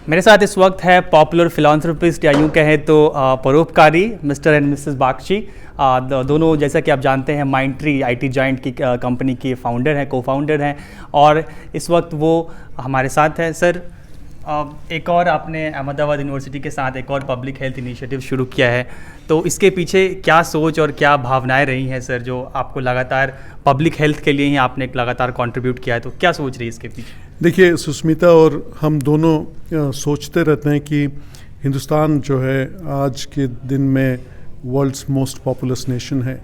मेरे साथ इस वक्त है पॉपुलर फिलांथ्रोपिस्ट या यूँ कहें तो परोपकारी मिस्टर एंड मिसेस बागची। दोनों जैसा कि आप जानते हैं माइंडट्री आईटी जॉइंट की कंपनी के फाउंडर हैं, को फाउंडर हैं और इस वक्त वो हमारे साथ हैं। सर, एक और आपने अहमदाबाद यूनिवर्सिटी के साथ एक और पब्लिक हेल्थ इनिशिएटिव शुरू किया है, तो इसके पीछे क्या सोच और क्या भावनाएं रही हैं सर, जो आपको लगातार पब्लिक हेल्थ के लिए ही आपने लगातार कंट्रीब्यूट किया है, तो क्या सोच रही है इसके पीछे? देखिए सुष्मिता और हम दोनों सोचते रहते हैं कि हिंदुस्तान जो है आज के दिन में वर्ल्ड्स मोस्ट पॉपुलस नेशन है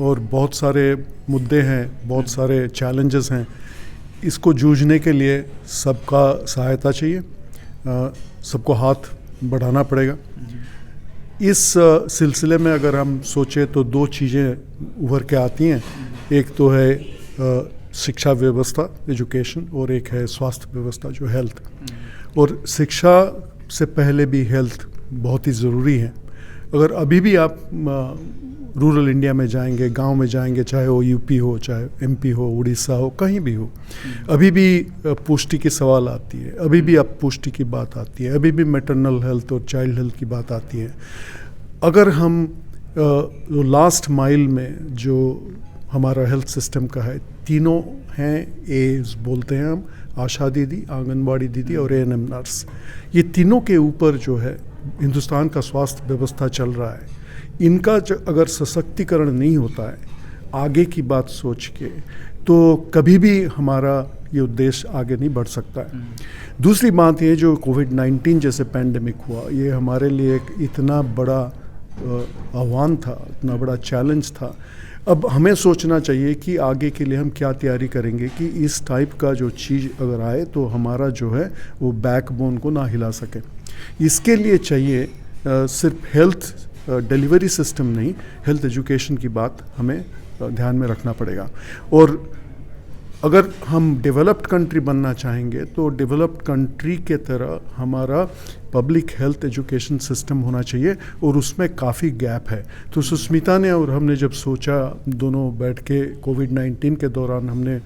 और बहुत सारे मुद्दे हैं, बहुत सारे चैलेंजेस हैं। इसको जूझने के लिए सबका सहायता चाहिए, सबको हाथ बढ़ाना पड़ेगा। इस सिलसिले में अगर हम सोचें तो दो चीज़ें उभर के आती हैं। एक तो है शिक्षा व्यवस्था, एजुकेशन, और एक है स्वास्थ्य व्यवस्था जो हेल्थ। और शिक्षा से पहले भी हेल्थ बहुत ही ज़रूरी है। अगर अभी भी आप रूरल इंडिया में जाएंगे, गांव में जाएंगे, चाहे वो यूपी हो, चाहे एमपी हो, उड़ीसा हो, कहीं भी हो, अभी भी पुष्टि की सवाल आती है, अभी भी अब पुष्टि की बात आती है, अभी भी मैटरनल हेल्थ और चाइल्ड हेल्थ की बात आती है। अगर हम लास्ट माइल में जो हमारा हेल्थ सिस्टम का है, तीनों हैं एज बोलते हैं हम, आशा दीदी, आंगनबाड़ी दीदी और एएनएम नर्स, ये तीनों के ऊपर जो है हिंदुस्तान का स्वास्थ्य व्यवस्था चल रहा है। इनका अगर सशक्तिकरण नहीं होता है आगे की बात सोच के, तो कभी भी हमारा ये उद्देश्य आगे नहीं बढ़ सकता है। दूसरी बात ये, जो कोविड-19 जैसे पैंडेमिक हुआ, ये हमारे लिए एक इतना बड़ा आह्वान था, इतना बड़ा चैलेंज था। अब हमें सोचना चाहिए कि आगे के लिए हम क्या तैयारी करेंगे कि इस टाइप का जो चीज़ अगर आए तो हमारा जो है वो बैकबोन को ना हिला सके। इसके लिए चाहिए सिर्फ हेल्थ डिलीवरी सिस्टम नहीं, हेल्थ एजुकेशन की बात हमें ध्यान में रखना पड़ेगा। और अगर हम डेवलप्ड कंट्री बनना चाहेंगे तो डेवलप्ड कंट्री के तरह हमारा पब्लिक हेल्थ एजुकेशन सिस्टम होना चाहिए और उसमें काफ़ी गैप है। तो सुष्मिता ने और हमने जब सोचा, दोनों बैठ के कोविड-19 के दौरान हमने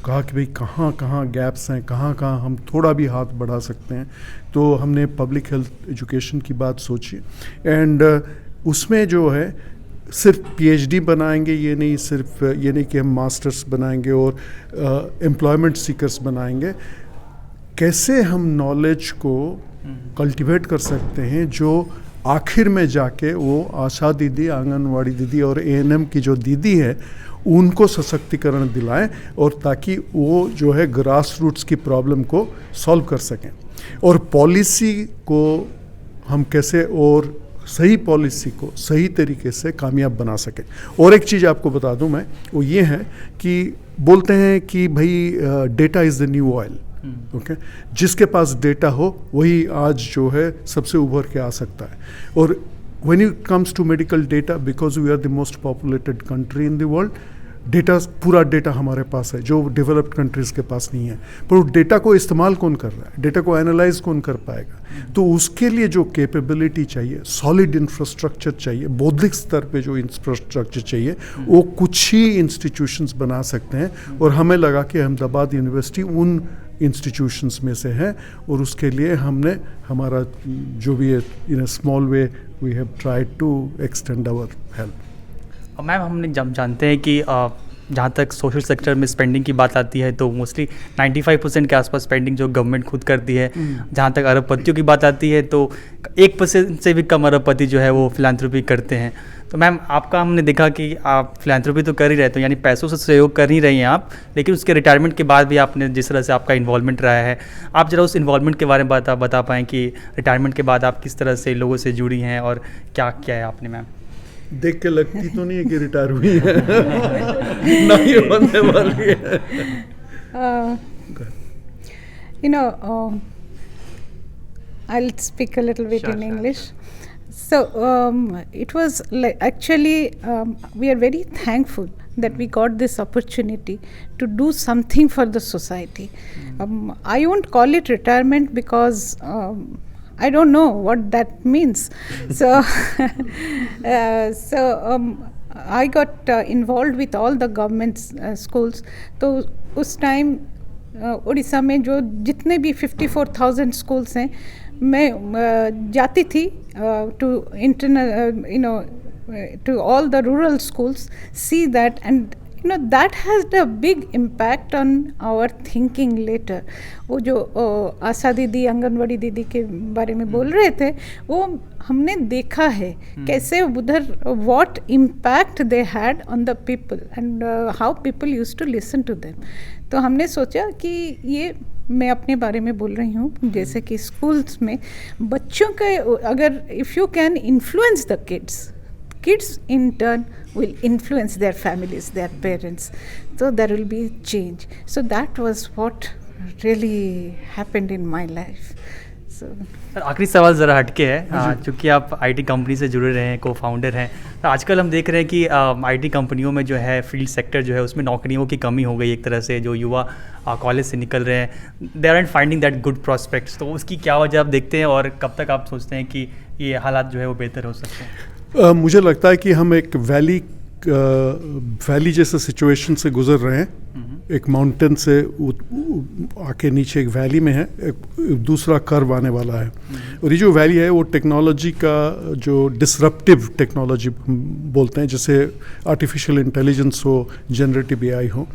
कहा कि भाई कहाँ कहाँ गैप्स हैं, कहाँ कहाँ हम थोड़ा भी हाथ बढ़ा सकते हैं, तो हमने पब्लिक हेल्थ एजुकेशन की बात सोची। एंड उसमें जो है सिर्फ पीएचडी बनाएंगे ये नहीं, सिर्फ ये नहीं कि हम मास्टर्स बनाएंगे और एम्प्लॉयमेंट सीकर्स बनाएंगे। कैसे हम नॉलेज को कल्टीवेट कर सकते हैं जो आखिर में जाके वो आशा दीदी, आंगनवाड़ी दीदी और एएनएम की जो दीदी है उनको सशक्तिकरण दिलाएं, और ताकि वो जो है ग्रास रूट्स की प्रॉब्लम को सॉल्व कर सकें। और पॉलिसी को हम कैसे और सही पॉलिसी को सही तरीके से कामयाब बना सके। और एक चीज़ आपको बता दूं मैं, वो ये है कि बोलते हैं कि भाई data is the new oil. Okay, जिसके पास डेटा हो वही आज जो है सबसे उभर के आ सकता है। और when it comes to medical data, because we are the most populated country in the world, data, पूरा डेटा हमारे पास है जो डेवलप्ड कंट्रीज़ के पास नहीं है। पर उस डेटा को इस्तेमाल कौन कर रहा है, डेटा को एनालाइज कौन कर पाएगा? तो उसके लिए जो कैपेबिलिटी चाहिए, सॉलिड इंफ्रास्ट्रक्चर चाहिए, बौद्धिक स्तर पे जो इंफ्रास्ट्रक्चर चाहिए, वो कुछ ही इंस्टीट्यूशंस बना सकते हैं। और हमें लगा कि अहमदाबाद यूनिवर्सिटी उन इंस्टीट्यूशंस में से है, और उसके लिए हमने हमारा जो भी है, in a small way we have tried to extend our help. Ma'am, हमने जब जानते हैं कि जहाँ तक सोशल सेक्टर में स्पेंडिंग की बात आती है तो मोस्टली 95% के आसपास स्पेंडिंग जो गवर्नमेंट खुद करती है। जहाँ तक अरबपतियों की बात आती है तो 1% से भी कम अरबपति जो है वो फिलांथ्रोपी करते हैं। तो मैम, आपका हमने देखा कि आप फिलांथ्रोपी तो कर ही रहे थे, यानी पैसों से सहयोग कर ही रही हैं आप, लेकिन उसके रिटायरमेंट के बाद भी आपने जिस तरह से आपका इन्वॉल्वमेंट रहा है, आप ज़रा उस इन्वॉल्वमेंट के बारे में बता पाएँ कि रिटायरमेंट के बाद आप किस तरह से लोगों से जुड़ी हैं और क्या किया है आपने? मैम, देख के लगती तो नहीं है कि रिटायर हुई है ना, ये बनने वाली है। I'll speak a little bit in English. So it was like, actually we are very thankful that we got this opportunity to do something for the society. I won't call it retirement because I don't know what that means. So I got involved with all the government schools. तो उस time Orissa में जो जितने भी 54,000 schools हैं, मैं जाती थी to internal to all the rural schools, see that, and that has a big impact on our thinking later. वो जो आशा दीदी, आंगनवाड़ी दीदी के बारे में बोल रहे थे, वो हमने देखा है कैसे उधर what impact they had on the people and how people used to listen to them. तो हमने सोचा कि ये मैं अपने बारे में बोल रही हूँ, जैसे कि स्कूल्स में बच्चों के अगर if you can influence the kids in turn will influence their families, their parents, so there will be change. So that was what really happened in my life. So आखिरी सवाल ज़रा हटके है, चूँकि आप आईटी कंपनी से जुड़े रहे हैं, को फाउंडर हैं, तो आजकल हम देख रहे हैं कि आईटी कंपनियों में जो है फील्ड सेक्टर जो है उसमें नौकरियों की कमी हो गई एक तरह से। जो युवा कॉलेज से निकल रहे हैं, they are finding that good prospects, तो उसकी क्या वजह आप देखते हैं और कब तक आप सोचते हैं कि ये हालात जो है वो बेहतर हो सकते हैं? मुझे लगता है कि हम एक वैली जैसे सिचुएशन से गुजर रहे हैं। एक माउंटेन से आके नीचे एक वैली में है, एक दूसरा कर्व आने वाला है। और ये जो वैली है वो टेक्नोलॉजी का जो डिसरप्टिव टेक्नोलॉजी बोलते हैं, जैसे आर्टिफिशियल इंटेलिजेंस हो, जनरेटिव एआई हो।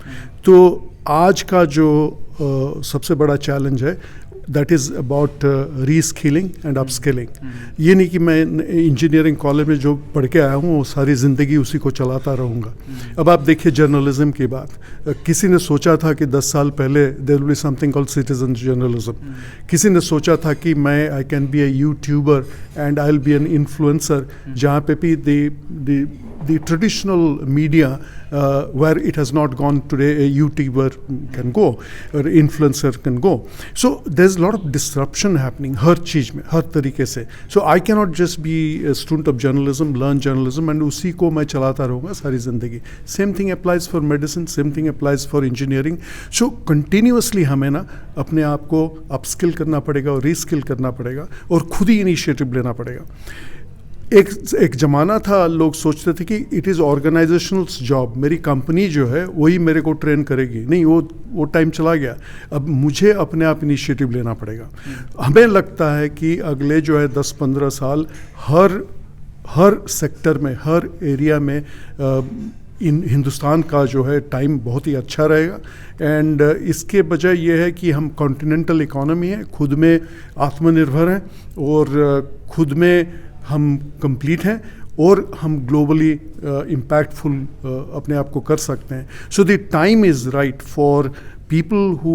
तो आज का जो सबसे बड़ा चैलेंज है that is about reskilling and upskilling. ये नहीं कि मैं इंजीनियरिंग कॉलेज में जो पढ़ के आया हूँ वो सारी ज़िंदगी उसी को चलाता रहूँगा। अब आप देखिए जर्नलिज्म की बात, किसी ने सोचा था कि 10 साल पहले there will be something called citizen journalism. किसी ने सोचा था कि मैं I can be a YouTuber and I will be an influencer, जहाँ पे भी the traditional media where it has not gone today, a YouTuber can go or influencer can go. So there's a lot of disruption happening हर चीज़ में, हर तरीके से। So I cannot just be a student of journalism, learn journalism and उसी को मैं चलाता रहूँगा सारी ज़िंदगी। Same thing applies for medicine, same thing applies for engineering. So continuously हमें ना अपने आप को upskill करना पड़ेगा और reskill करना पड़ेगा और खुद ही इनिशिएटिव लेना पड़ेगा। एक ज़माना था लोग सोचते थे कि इट इज़ ऑर्गेनाइजेशनल जॉब, मेरी कंपनी जो है वही मेरे को ट्रेन करेगी। नहीं, वो टाइम चला गया। अब मुझे अपने आप इनिशिएटिव लेना पड़ेगा। हमें लगता है कि अगले जो है 10-15 साल हर सेक्टर में, हर एरिया में हिंदुस्तान का जो है टाइम बहुत ही अच्छा रहेगा। एंड इसके वजह यह है कि हम कॉन्टिनेंटल इकोनॉमी है, खुद में आत्मनिर्भर हैं और खुद में हम कंप्लीट हैं और हम ग्लोबली इम्पैक्टफुल अपने आप को कर सकते हैं। So the time is right for people who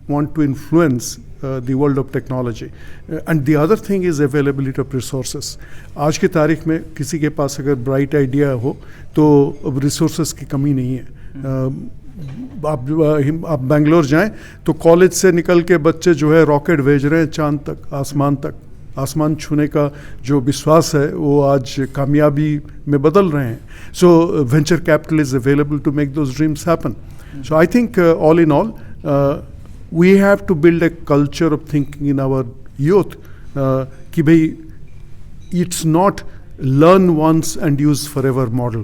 want to influence the world of technology. And the other thing is availability of resources. आज की तारीख में किसी के पास अगर ब्राइट आइडिया हो तो अब रिसोर्सेज की कमी नहीं है। आप बेंगलोर जाएं तो कॉलेज से निकल के बच्चे जो है रॉकेट भेज रहे हैं चांद तक, आसमान तक। आसमान छूने का जो विश्वास है वो आज कामयाबी में बदल रहे हैं। So venture capital is available to make those dreams happen. So I think all in all we have to build a culture of thinking in our youth कि भाई it's not learn once and use forever model.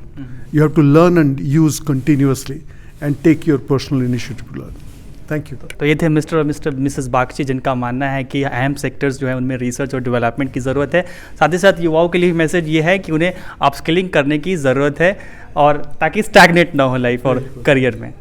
You have to learn and use continuously and take your personal initiative to learn. Thank you. तो ये थे mister और Mrs Bagchi, जिनका मानना है कि अहम सेक्टर्स जो है उनमें रिसर्च और डेवलपमेंट की ज़रूरत है। साथ ही साथ युवाओं के लिए मैसेज ये है कि उन्हें अपस्किलिंग करने की ज़रूरत है और ताकि स्टैग्नेट ना हो लाइफ और करियर में।